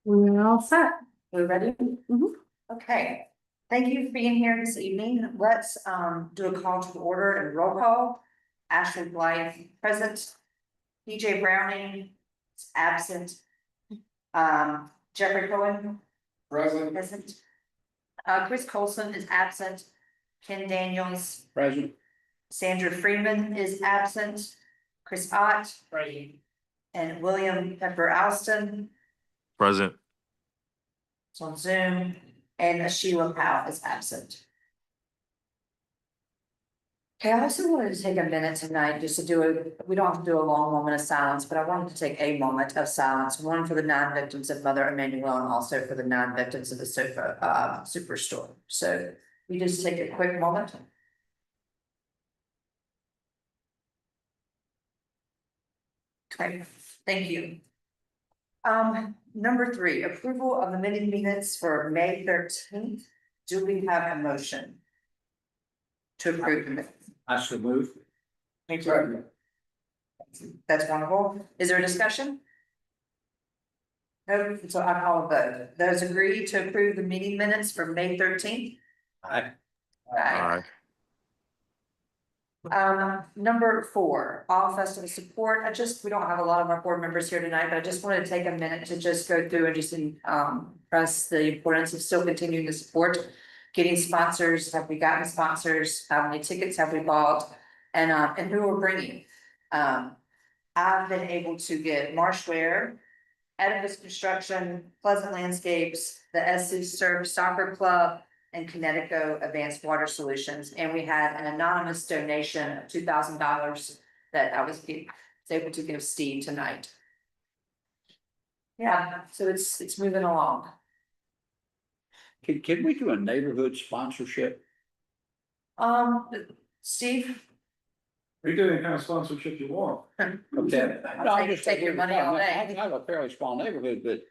We're all set. We're ready? Mhm. Okay, thank you for being here this evening. Let's do a call to order and roll call. Ashley Blythe, present. PJ Browning is absent. Jeffrey Cohen. Present. Chris Colson is absent. Ken Daniels. Present. Sandra Freeman is absent. Chris Ott. Present. And William Pepper Alston. Present. It's on Zoom, and Sheila Powell is absent. Okay, I also wanted to take a minute tonight just to we don't have to do a long moment of silence, but I wanted to take a moment of silence, one for the 9 victims of Mother Emanuel and also for the 9 victims of the superstore. So we just take a quick moment. Okay, thank you. Number 3, approval of the meeting minutes for May 13th. Do we have a motion to approve the minutes? I should move. Thank you. That's wonderful. Is there a discussion? No, so I call a vote. Those agree to approve the meeting minutes for May 13th? Aye. Aye. Number 4, all festival support. We don't have a lot of our board members here tonight, but I just wanted to take a minute to just go through and just press the importance of still continuing to support. Getting sponsors, have we gotten sponsors? How many tickets have we bought? And who we're bringing? I've been able to get Marshware, Edifice Construction, Pleasant Landscapes, the SC Surf Soccer Club, and Connecticut Advanced Water Solutions. And we had an anonymous donation of $2,000 that I was able to give Steve tonight. Yeah, so it's moving along. Can we do a neighborhood sponsorship? Steve? We do any kind of sponsorship you want. Okay. Take your money all day. I have a fairly small neighborhood, but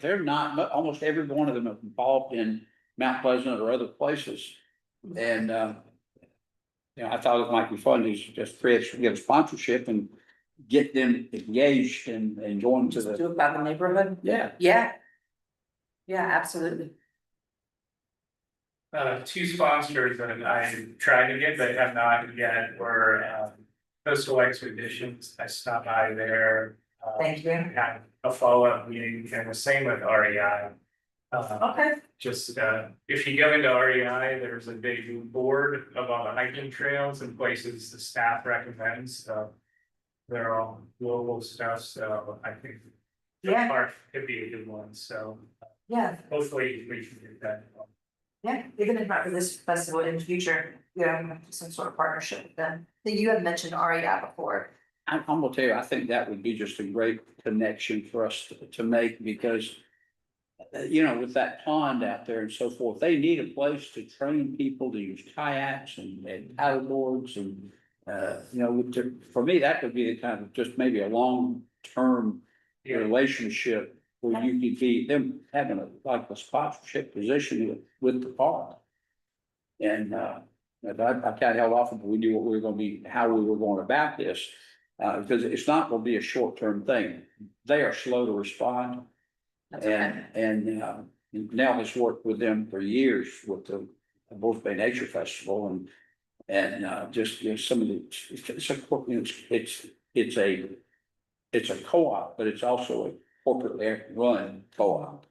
they're not, almost every one of them are involved in Mount Pleasant or other places. And I thought it might be fun to just get a sponsorship and get them engaged and going to Do the, it by the neighborhood? yeah. Yeah. Yeah, absolutely. 2 sponsors that I tried to get, but have not yet, were Coastal Expeditions. I stopped by there. Thank you. Had a follow-up meeting, and the same with REI. Okay. Just if you go into REI, there's a big board of all the hiking trails and places the staff recommends. So they're all global stuff. So I think the Yeah. park could be a good one. So Yeah, hopefully we can get that. yeah, even if not for this festival in the future, some sort of partnership with them. That you had mentioned REI before. I'm gonna tell you, I think that would be just a great connection for us to make because. With that pond out there and so forth, they need a place to train people to use kayaks and paddle boards and. For me, that would be the kind of just maybe a long-term relationship. Where you could be them having a sponsorship position with the park. And I kind of held off until we knew what we were gonna be, how we were going about this. Because it's not gonna be a short-term thing. They are slow to respond. And Nell has worked with them for years with the Wolf Bay Nature Festival and just some of the, it's a co-op, but it's also a corporately run co-op.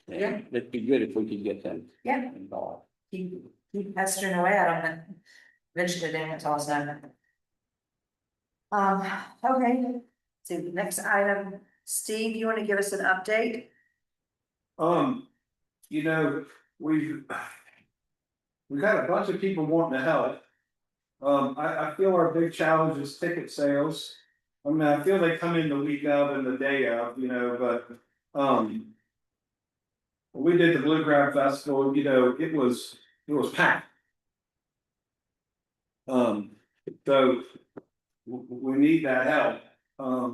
Yeah. It'd be good if we could get them Yeah. involved. Keep pestering away at them and eventually they won't tell us no. Okay, so the next item, Steve, you want to give us an update? We've got a bunch of people wanting to help. I feel our big challenge is ticket sales. I mean, I feel they come in the week of and the day of, but, we did the Blue Grab Festival, it was packed. So we need that help,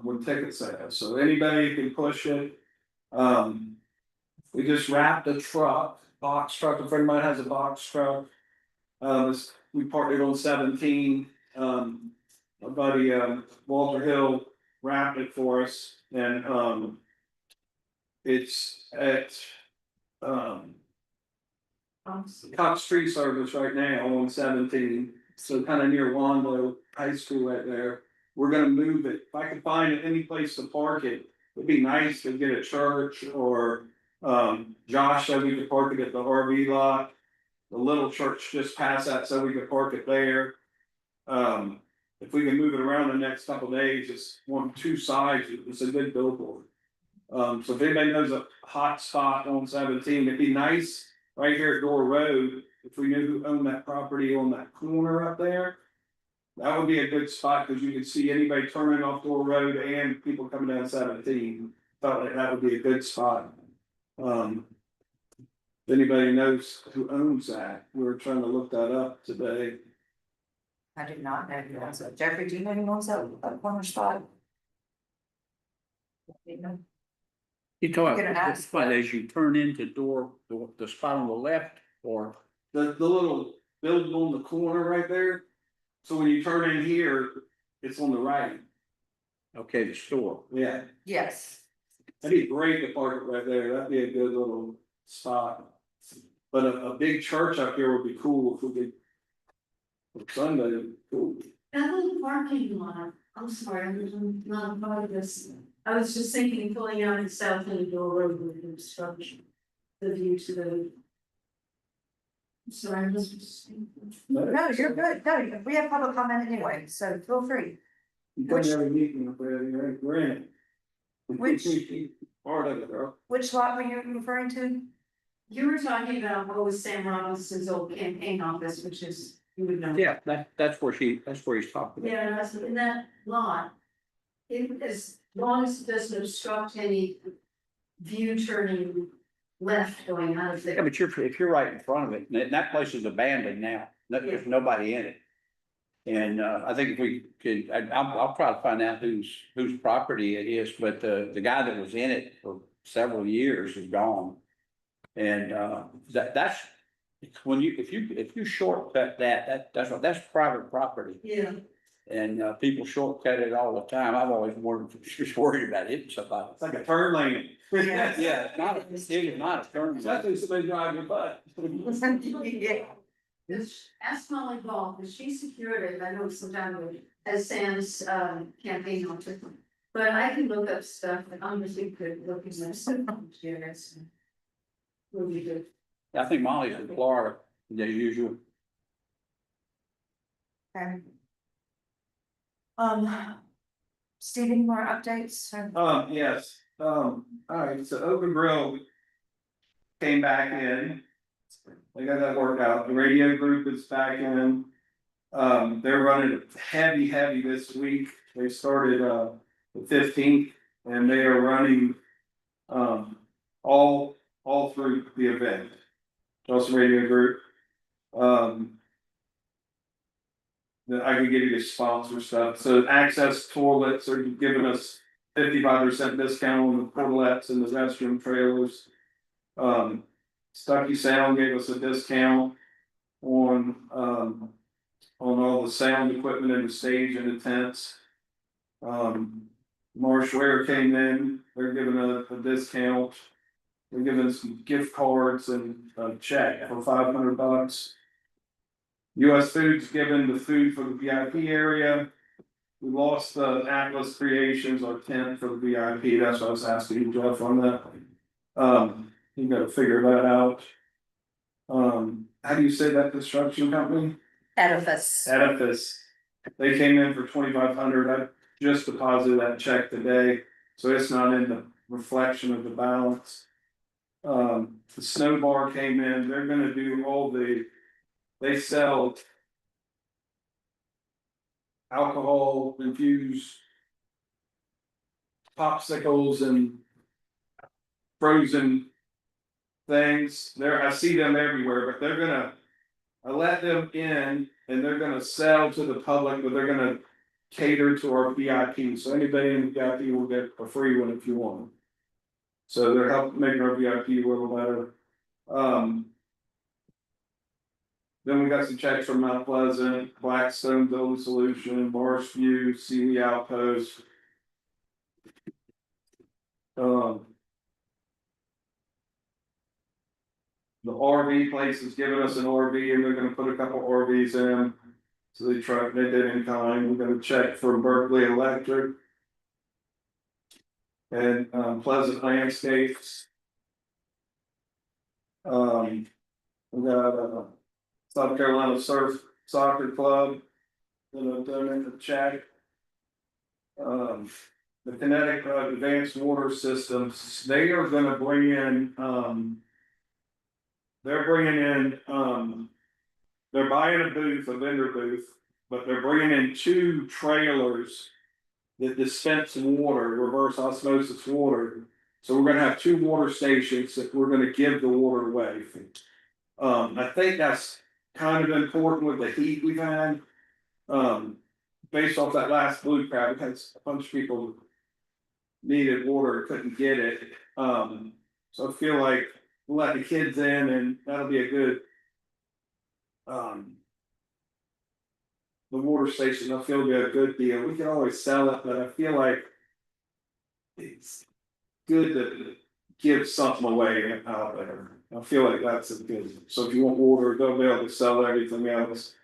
with ticket sales, so anybody can push it. We just wrapped a box truck, if anybody has a box truck. We partnered on 17, our buddy, Walter Hill wrapped it for us, and, it's at, Cox Tree Service right now on 17, so kind of near Wando High School right there. We're gonna move it, if I can find any place to park it, it'd be nice to get a church or, Josh said we could park it at the RV lot. The little church just past that, so we could park it there. If we can move it around the next couple days, it's on two sides, it's a good billboard. So if anybody knows a hot spot on 17, it'd be nice right here at Door Road, if we knew who owned that property on that corner up there. That would be a good spot, because you could see anybody turning off Door Road and people coming down 17. Felt like that would be a good spot. If anybody knows who owns that, we were trying to look that up today. I did not know who owns it. Jeffrey, do you know who owns that corner spot? You know? You talk Gonna about ask. but as you turn into the spot on the left, or, The little building on the corner right there. So when you turn in here, it's on the right. okay, the store. Yeah, Yes. that'd be great to park it right there. That'd be a good little spot. But a big church up here would be cool if we could. Sunday, it'd be cool. That little parking lot, I'm sorry, I'm not a part of this. I was just thinking pulling out the south end door road with the construction. The view to the. I'm sorry, I was just. No, you're good. No, we have public comment anyway, so feel free. You come every meeting up there, you're in it. Which- Part of it, girl. Which lot were you referring to? You were talking about what was Sam Robinson's old campaign office, which is, you would know. Yeah, that's where he's talking about. Yeah, and I said, in that lot. As long as it doesn't obstruct any view turning left going out of Yeah, there. but if you're right in front of it, and that place is abandoned now, there's nobody in it. And I think if we could, I'll try to find out whose property it is, but the guy that was in it for several years is gone. And that's when if you shortcut that's private property, Yeah. and people shortcut it all the time. I've always worried about hitting somebody. It's like a turn lane. Yes. Yeah, it's not a turn lane. Especially somebody drive your butt. Yeah. Ask Molly Ball, because she secured it, I know sometime ago, as Sam's campaign officer. But I can look up stuff, and I'm just good looking at stuff. Yes. Will be good. I think Molly's in Florida, as usual. Okay. Stephen, more updates? Yes, alright, so Open Grill. Came back in. They got that worked out, the radio group is back in. They're running heavy this week, they started, the 15th, and they are running. All through the event. Just radio group. That I can give you the sponsor stuff, so Access Toilets are giving us 55% discount on the toilets and the restroom trailers. Stucky Sound gave us a discount on all the sound equipment in the stage and the tents. Marsh Ware came in, they're giving a discount. They're giving us some gift cards and a check for $500. US Foods giving the food for the VIP area. We lost the Atlas Creations, our tent for the VIP, that's what I was asking you, Jeff, on that. You gotta figure that out. How do you say that construction company? Edifice. Edifice. They came in for 2,500, I just deposited that check today, so it's not in the reflection of the balance. The Snow Bar came in, they're gonna do they sell. Alcohol infused. Popsicles and. Frozen. Things, I see them everywhere, but they're gonna. I let them in and they're gonna sell to the public, but they're gonna. Cater to our VIP, so anybody in the VIP will get a free one if you want them. So they're helping make our VIP a little better. Then we got some checks from Mount Pleasant, Blackstone Building Solution, Morris View, Sealy Outpost. RV place is giving us an RV and they're gonna put a couple RVs in. So they did in kind, we're gonna check for Berkeley Electric. And Pleasant Landscapes. We got South Carolina Surf Soccer Club. Donate the check. The Connecticut Advanced Water Systems, they are gonna bring in, they're bringing in, they're buying a booth, a vendor booth, but they're bringing in 2 trailers that dispense water, reverse osmosis water. So we're gonna have 2 water stations that we're gonna give the water away. I think that's kind of important with the heat we've had. Based off that last blue crowd, we had a bunch of people needed water, couldn't get it. So I feel like we'll let the kids in and that'll be a good. The water station, I feel will be a good deal. We can always sell it, but I feel like it's good to give something away out there. I feel like that's a good, so if you want water, they'll be able to sell everything else.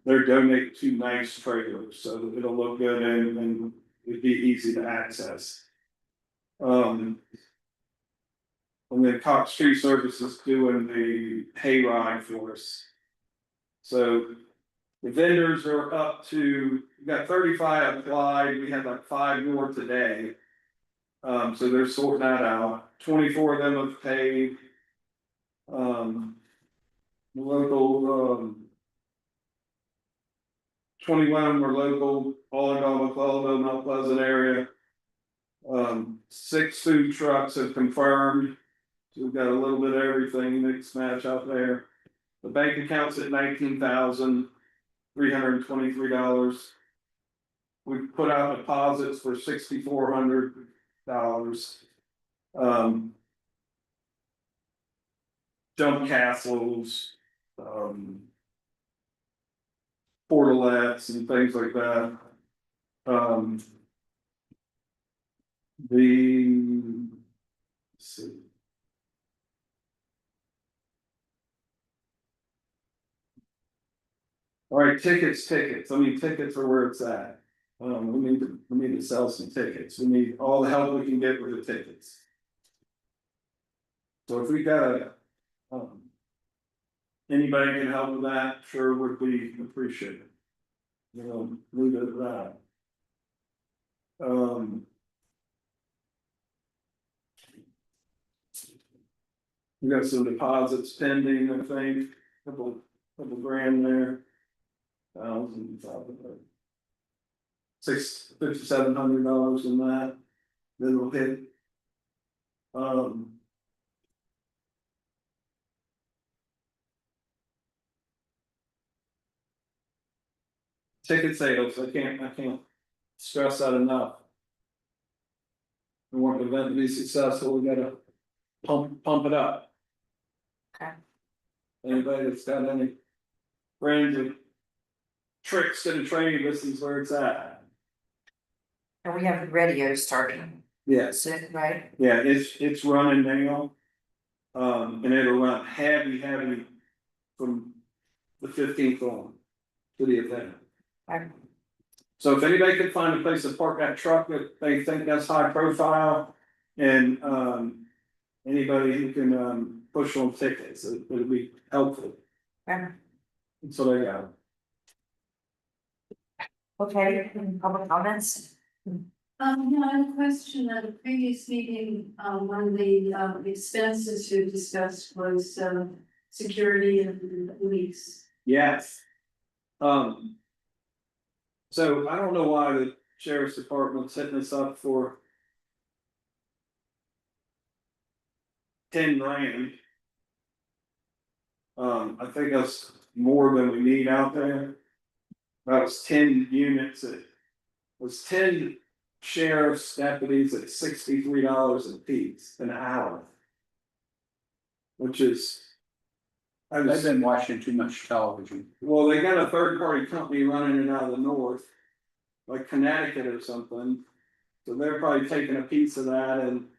They're donating 2 nice trailers, so it'll look good and it'd be easy to access. And then Cox Tree Services doing the hayride for us. So the vendors are up to, we got 35 applied, we had like 5 more today. So they're sorting that out. 24 of them have paid. The local 21 were local, all in Alma, Mount Pleasant area. 6 food trucks have confirmed. So we've got a little bit of everything mixed match out there. The bank account's at $19,323. We put out deposits for $6,400. Jump castles, portalettes and things like that. Let's see. All right, tickets. I mean, tickets are where it's at. We need to sell some tickets. We need all the help we can get with the tickets. So if we got anybody can help with that, sure would be appreciated. Leave it at that. We got some deposits pending, I think, couple grand there. $6,700 in that. That'll hit. Ticket sales, I can't stress that enough. We want the event to be successful, we gotta pump it up. Okay. Anybody that's got any friends or tricks to the trade, this is where it's at. And we have radio starting Yes, soon, right? yeah, it's running now. And it'll run heavy from the 15th on to the event. Okay. So if anybody could find a place to park that truck that they think that's high profile and anybody who can push on tickets, it'll be helpful. Okay. So there you go. Okay, public comments? I had a question at a previous meeting, one of the expenses you discussed was security and police. Yes. So I don't know why the sheriff's department's setting this up for 10 grand. I think that's more than we need out there. That was 10 units, it was 10 sheriff's deputies at $63 a piece an hour. Which is. They've been watching too much television. Well, they got a 3rd-party company running it out of the north. Like Connecticut or something. So they're probably taking a piece of that and.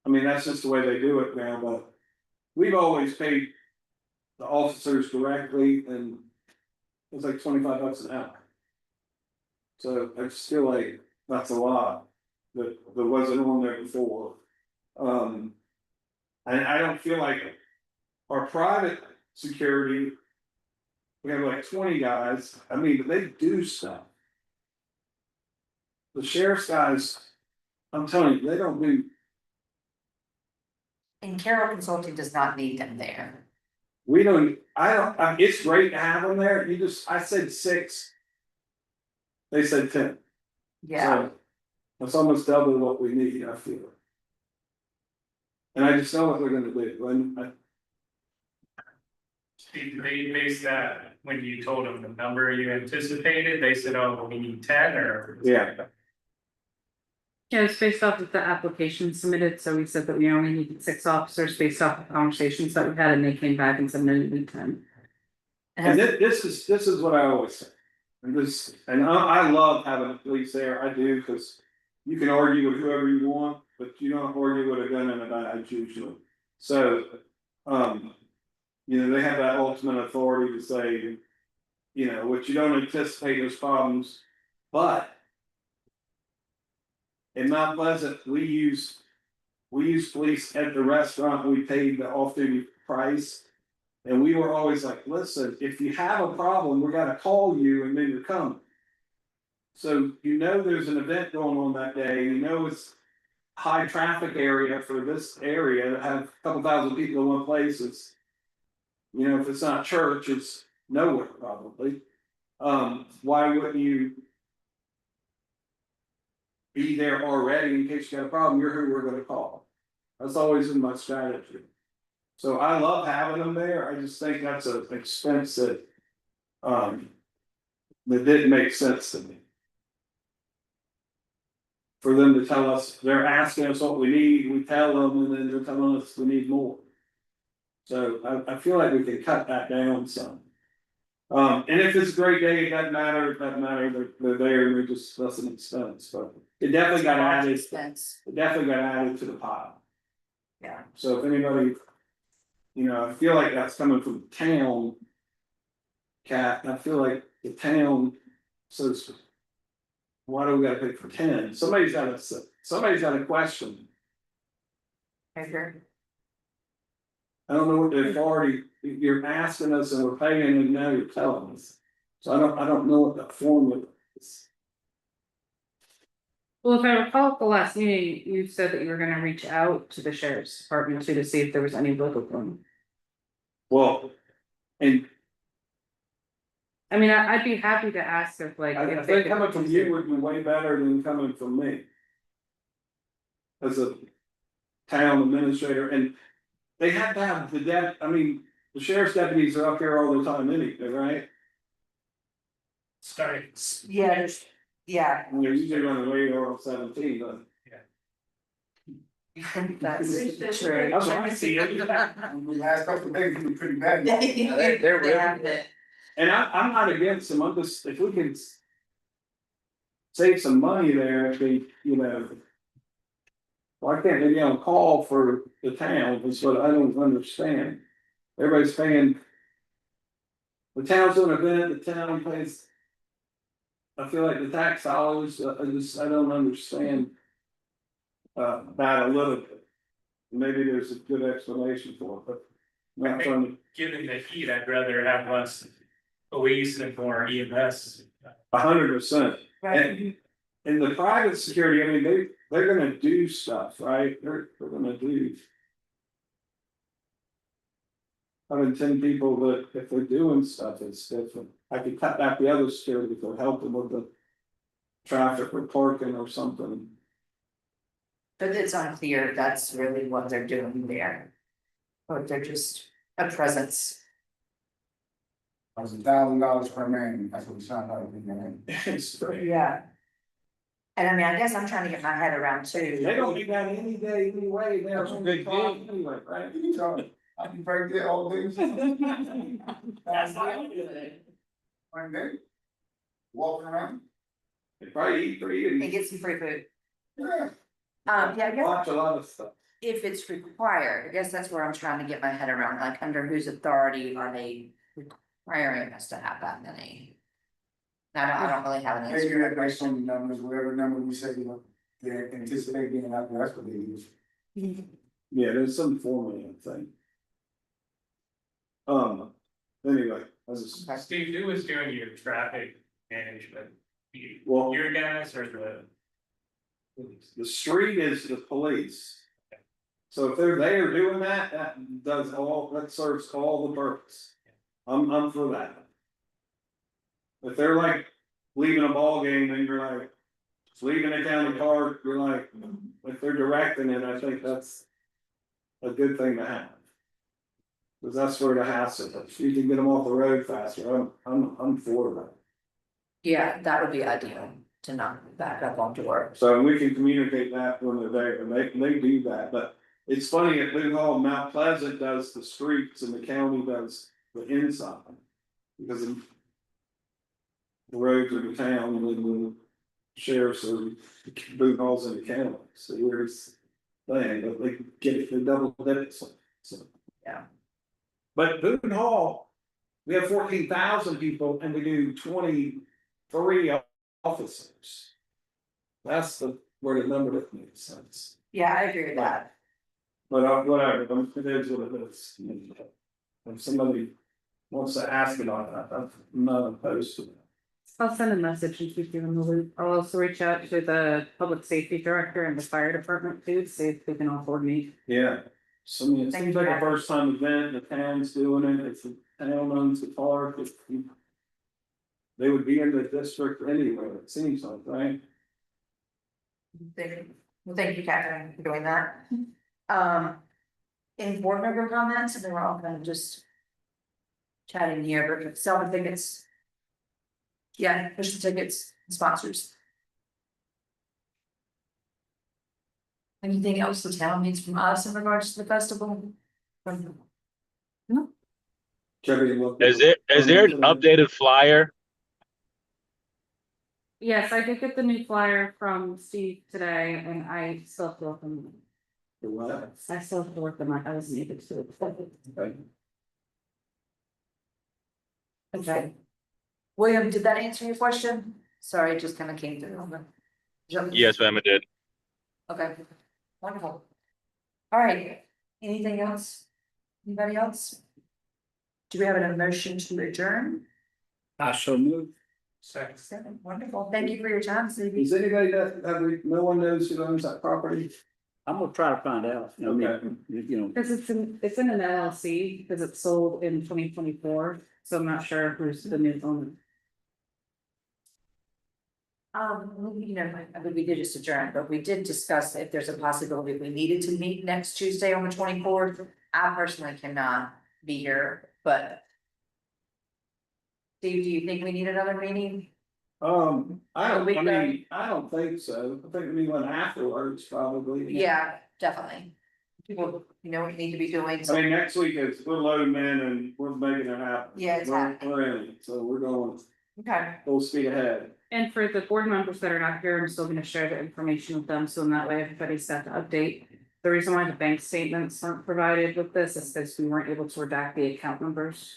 I mean, that's just the way they do it now, but we've always paid the officers directly and it's like $25 an hour. So I just feel like that's a lot that wasn't on there before. And I don't feel like our private security, we have like 20 guys, I mean, they do stuff. The sheriff's guys, I'm telling you, they don't do, And Carroll Consulting does not need them there. we don't, it's great to have them there, I said 6. They said 10. Yeah, So, that's almost double what we need, I feel. And I just know what they're gonna do, and They based that, when you told them the number you anticipated, they said, oh, we need 10 or. yeah. Yeah, it's based off of the application submitted, so we said that we only needed 6 officers based off the conversations that we had, and they came back and said no, you need 10. And this is what I always say. And I love having the police there, I do, because you can argue with whoever you want, but you don't argue with a gun and a badge usually. So, they have that ultimate authority to say, which you don't anticipate those problems, but in Mount Pleasant, we use police at the restaurant, we paid the off-duty price. And we were always like, listen, if you have a problem, we're gonna call you and then you're coming. So there's an event going on that day, it's high traffic area for this area to have a couple thousand people in one place, if it's not church, it's nowhere probably. Why wouldn't you be there already in case you got a problem? You're who we're gonna call. That's always been my strategy. So I love having them there, I just think that's an expense that didn't make sense to me. For them to tell us, they're asking us what we need, we tell them, and then they're telling us we need more. So I feel like we can cut that down some. And if it's a great day, it doesn't matter, they're there, and they're just less an expense, but it definitely got added, expense. it definitely got added to the pile. Yeah. So if anybody, I feel like that's coming from town. Cat, I feel like the town says, why do we gotta pay for 10? Somebody's got a question. I agree. I don't know what the authority, you're asking us and we're paying and now you're telling us. So I don't know what that formula is. Well, if I recall at the last meeting, you said that you were gonna reach out to the sheriff's department too, to see if there was any wiggle room. Well, and I mean, I'd be happy to ask if like. I if they think could- coming from you would be way better than coming from me. As a town administrator, and they have to have the sheriff's deputies are up here all the time anyway, right? Starting. Yeah, yeah. And they're usually running radar on 17, but. That's true. That's what I see. The last couple of days, we pretty bad. They're really- And I'm not against them, I'm just, if we can. Save some money there, if they, why can't they be on call for the town, is what I don't understand. Everybody's paying. The town's doing an event, the town pays. I feel like the tax dollars, I don't understand. That a little bit. Maybe there's a good explanation for it, but. I'm not trying to. Given the heat, I'd rather have less police and more EMS. 100%. Right. And the private security, I mean, they're gonna do stuff, right? They're gonna do. Having 10 people that if they're doing stuff, it's different. I could cut back the other security to help them with the. Traffic or parking or something. But it's unclear if that's really what they're doing there. Or if they're just a presence. That's $1,000 per man, that's what we signed out, man. It's great. Yeah. And I mean, I guess I'm trying to get my head around too. They don't do that any day anyway, they're That's a big on deal. anyway, right? You tell me, I can break there all day. One day. Walking around, They probably eat free And and get some free food. yeah. Yeah, I guess, watch a lot of stuff. if it's required, I guess that's where I'm trying to get my head around, like under whose authority are they requiring us to have that many? I don't really have an Maybe answer. that based on the numbers, whatever number we say, they anticipate being out there, that's what they use. Yeah, there's some formula thing. Anyway, I was just, Steve, who is doing your traffic management? well, Your guys or the street is the police. So if they're there doing that, that serves all the purpose. I'm for that. If they're like leaving a ball game and you're like, leaving a county park, you're like, if they're directing it, I think that's a good thing to have. Cause that's where the hassle is. You can get them off the road faster. I'm for that. Yeah, that would be ideal to not back up onto work. So we can communicate that when they're there, and they do that, but it's funny, at Boone Hall, Mount Pleasant does the streets and the county does the inside. Because of the roads of the town and the sheriffs or Boone Hall's in the county, so there's thing, but they get it, they double dip it, so. Yeah. But Boone Hall, we have 14,000 people and we do 23 officers. That's where the number makes sense. Yeah, I agree with that. But whatever, it is what it is. If somebody wants to ask about that, I'm not opposed to that. I'll send a message and keep you in the loop. I'll also reach out to the public safety director and the fire department too, to see if they can all coordinate. Yeah. So I mean, it seems like a first time event, the town's doing it, it's the town owns the park, they would be in the district anyway, it seems like, right? Well, thank you, Catherine, for doing that. Any board member comments, and then we're all kind of just chatting here, but sell the tickets. Yeah, push the tickets, sponsors. Anything else the town needs from us in regards to the festival? Jerry, look. Is there an updated flyer? Yes, I did get the new flyer from Steve today and I still have to work on them. What? I still have to work on I wasn't able to. Okay. Okay. William, did that answer your question? Sorry, it just kind of came through. Yes, ma'am, it did. Okay, wonderful. All right, anything else? Anybody else? Do we have an emotion to adjourn? I so move. second? Wonderful, thank you for your time, Stevie. Is anybody no one knows who owns that property? I'm gonna try to find out, I mean, you know, Because it's in an LLC, because it's sold in 2024, so I'm not sure who's the new owner. You know, I mean, we did just adjourn, but we did discuss if there's a possibility we needed to meet next Tuesday on the 24th. I personally cannot be here, but. Steve, do you think we need another meeting? I don't think so, I think we need one afterwards, probably. Yeah, definitely. People, you know what you need to be doing, I so, mean, next week we're loading in and we're making it happen. Yeah, it's happening. We're in, so we're going okay, full speed ahead. And for the board members that are not here, I'm still gonna share the information with them, so in that way everybody's got the update. The reason why the bank statements weren't provided with this is because we weren't able to redact the account numbers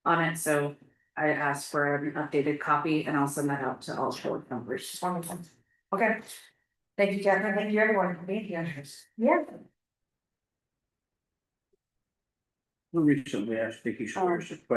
on it, so I asked for an updated copy and I'll send that out to all board members. wonderful. Okay. Thank you, Catherine, thank you everyone for being here. Yeah. we recently asked Vicky Squires a question.